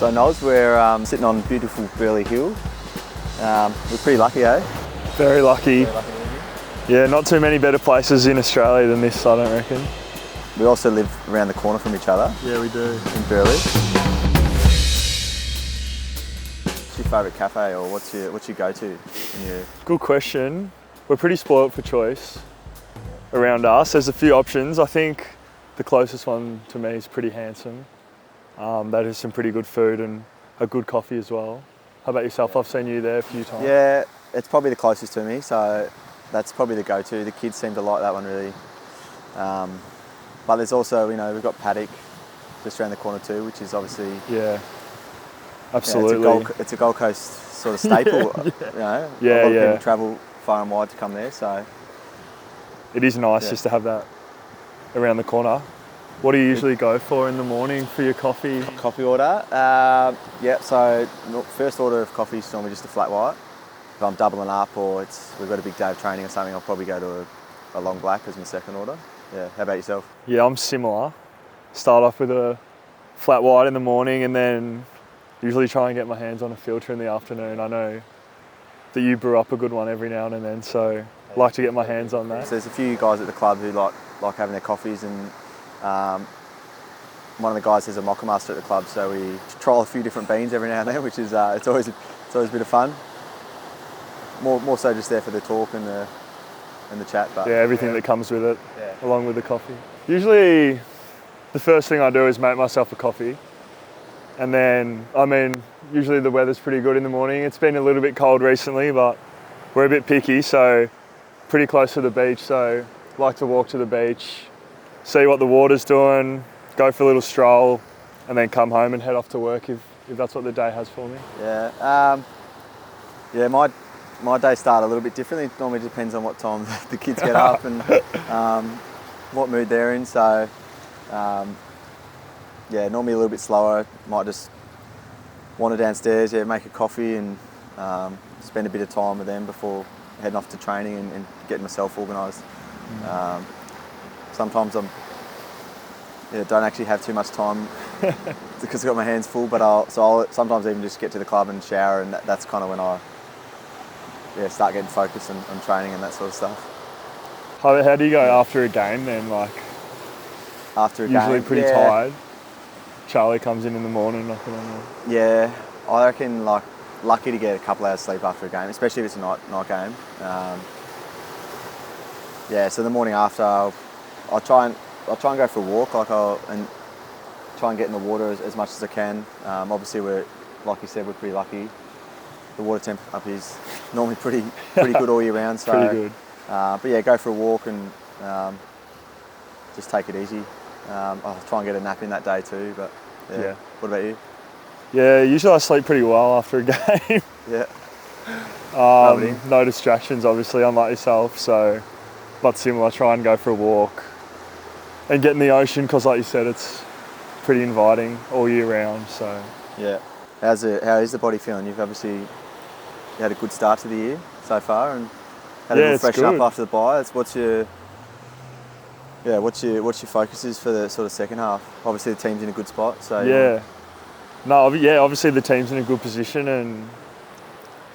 So Noz, we're sitting on beautiful Burleigh Hill. We're pretty lucky, eh? Very lucky. Very lucky. Yeah, not too many better places in Australia than this, I don't reckon. We also live around the corner from each other. Yeah, we do. In Burleigh. What's your favourite cafe, or what's your go-to? Good question. We're pretty spoilt for choice around us. There's a few options. I think the closest one to me is Pretty Handsome. That has some pretty good food and a good coffee as well. How about yourself? I've seen you there a few times. Yeah, it's probably the closest to me, so that's probably the go-to. The kids seem to like that one really. But there's also, we've got Paddock just around the corner too, which is obviously... Yeah, absolutely. It's a Gold Coast sort of staple, Yeah. A lot of people travel far and wide to come there, so... It is nice just to have that around the corner. What do you usually go for in the morning for your coffee? Coffee order? So first order of coffee is normally just a flat white. If I'm doubling up or we've got a big day of training or something, I'll probably go to a long black as my second order. Yeah, how about yourself? Yeah, I'm similar. Start off with a flat white in the morning and then usually try and get my hands on a filter in the afternoon. I know that you brew up a good one every now and then, so I like to get my hands on that. So there's a few guys at the club who like having their coffees, and one of the guys is a mocha master at the club, so we trial a few different beans every now and then, which is it's always a bit of fun. More so just there for the talk and the chat. But yeah, everything that comes with it, along with the coffee. Usually, the first thing I do is make myself a coffee, and then usually the weather's pretty good in the morning. It's been a little bit cold recently, but we're a bit picky, so pretty close to the beach, so like to walk to the beach, see what the water's doing, go for a little stroll, and then come home and head off to work if that's what the day has for me. My days start a little bit differently. It normally depends on what time the kids get up and what mood they're in. So normally a little bit slower. Might just wander downstairs, make a coffee and spend a bit of time with them before heading off to training and getting myself organised. Sometimes don't actually have too much time because I've got my hands full, but I'll sometimes even just get to the club and shower, and that's kind of when I start getting focused on training and that sort of stuff. How do you go after a game then? After a game? Usually pretty tired. Charlie comes in the morning knocking on the... Yeah, I reckon lucky to get a couple hours sleep after a game, especially if it's a night game. So the morning after I'll try and go for a walk, and try and get in the water as much as I can. Obviously, like you said, we're pretty lucky. The water temp up is normally pretty good all year round. So, pretty good. Go for a walk and just take it easy. I'll try and get a nap in that day too. But What about you? Yeah, usually I sleep pretty well after a game. Yeah. No distractions, obviously, unlike yourself. So, but similar, try and go for a walk and get in the ocean because, like you said, it's pretty inviting all year round. So yeah. How is the body feeling? You've obviously had a good start to the year so far, and had a little freshen up after the bye. What's your focuses for the sort of second half? Obviously, the team's in a good spot. So obviously the team's in a good position and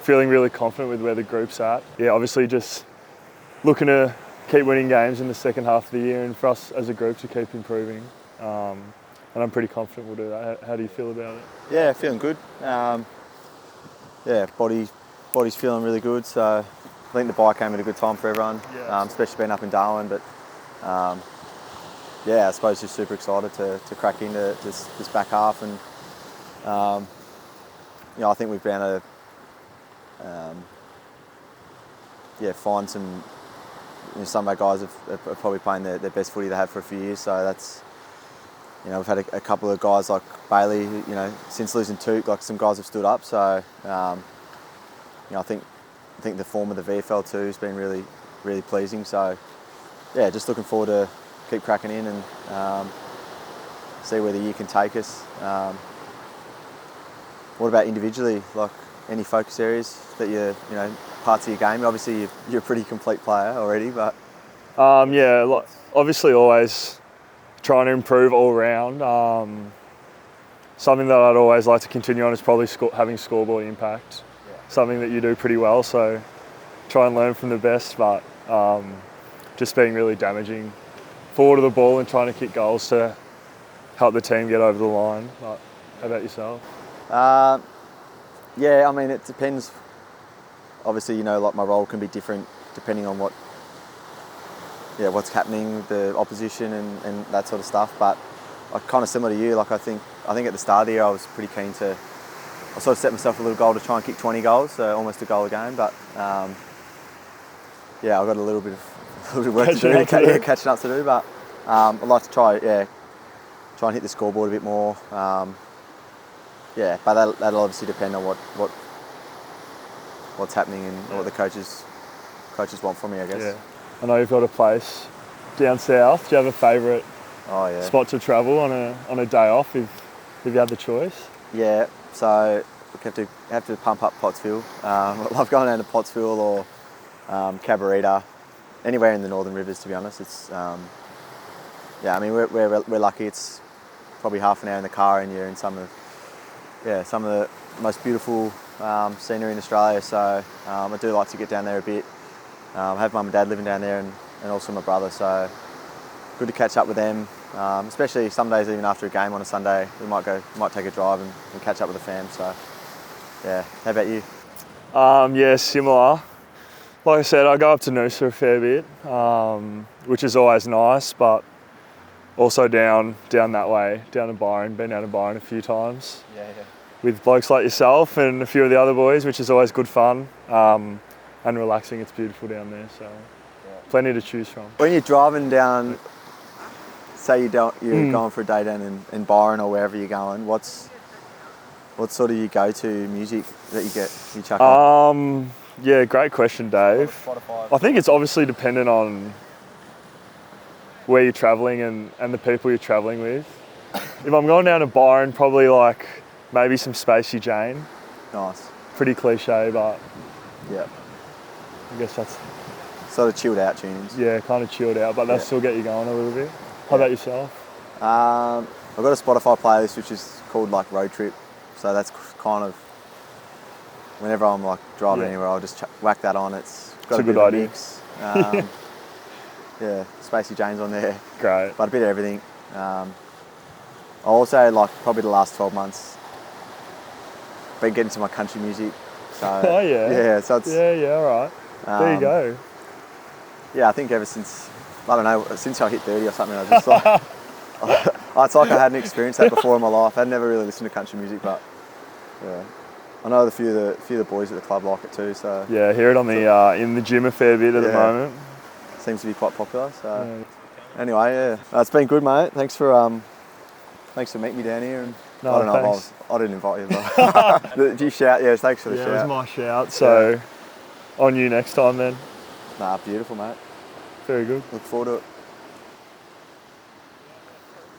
feeling really confident with where the group's at. Yeah, obviously just looking to keep winning games in the second half of the year, and for us as a group to keep improving. And I'm pretty confident we'll do that. How do you feel about it? Yeah, feeling good. Body's feeling really good. So I think the bye came at a good time for everyone, especially being up in Darwin. But I suppose just super excited to crack into this back half, and I think we've been able to find some. Some of our guys are probably playing their best footy they have for a few years. So that's. We've had a couple of guys like Bailey, who, since losing Toot, some guys have stood up. So, I think the form of the VFL too has been really, really pleasing. So, just looking forward to keep cracking in and see where the year can take us. What about individually? Any focus areas that parts of your game? Obviously, you're a pretty complete player already, but obviously always trying to improve all round. something that I'd always like to continue on is probably having scoreboard impact. Yeah. Something that you do pretty well, so try and learn from the best, but just being really damaging forward of the ball and trying to kick goals to help the team get over the line. But how about yourself? Yeah, I mean, it depends. Obviously, you know, like my role can be different depending on what's happening with the opposition and that sort of stuff. But like, kind of similar to you, like I think at the start of the year I was pretty keen to. I sort of set myself a little goal to try and kick 20 goals, so almost a goal a game. But yeah, I've got a little bit of work to do, catching up to do. But I'd like to try and hit the scoreboard a bit more. But that'll obviously depend on what's happening and what the coaches want from me, I guess. Yeah. I know you've got a place down south. Do you have a favourite spot to travel on a day off if you had the choice? Yeah, so we have to pump up Pottsville. I love going down to Pottsville or Cabarita, anywhere in the Northern Rivers, to be honest. It's I mean we're lucky. It's probably half an hour in the car and you're in some of the most beautiful scenery in Australia. So I do like to get down there a bit. I have mum and dad living down there and also my brother. So good to catch up with them. Especially some days, even after a game on a Sunday, we might take a drive and catch up with the fam. So yeah, how about you? Yeah, similar. Like I said, I go up to Noosa a fair bit, which is always nice, but also down that way, down to Byron. Been down to Byron a few times. Yeah. With blokes like yourself and a few of the other boys, which is always good fun and relaxing. It's beautiful down there, so plenty to choose from. When you're driving down, say you're going for a day down in Byron or wherever you're going, what's sort of your go-to music that you chuck on? Yeah, great question, Dave. Spotify. I think it's obviously dependent on where you're travelling and the people you're travelling with. If I'm going down to Byron, probably like maybe some Spacey Jane. Nice. Pretty cliche, but yeah, I guess that's sort of chilled out tunes. Yeah, kind of chilled out, but they'll still get you going a little bit. How about yourself? I've got a Spotify playlist which is called like Road Trip, so that's kind of whenever I'm like driving anywhere, I'll just whack that on. It's got a good idea. Mix. Yeah, Spacey Jane's on there. Great. But a bit of everything. I also like probably the last 12 months been getting to my country music. So so it's all right. There you go. Yeah, I think ever since since I hit 30 or something, I just like it's like I hadn't experienced that before in my life. I'd never really listened to country music, but yeah, I know a few of the boys at the club like it too. So yeah, hear it on the in the gym a fair bit at the moment. Seems to be quite popular. So anyway, it's been good, mate. Thanks for meeting me down here. And no, I don't know thanks. I didn't invite you, but did you shout? Yeah, thanks for the shout. It was my shout. So on you next time then. Nah, beautiful, mate. Very good. Look forward to it.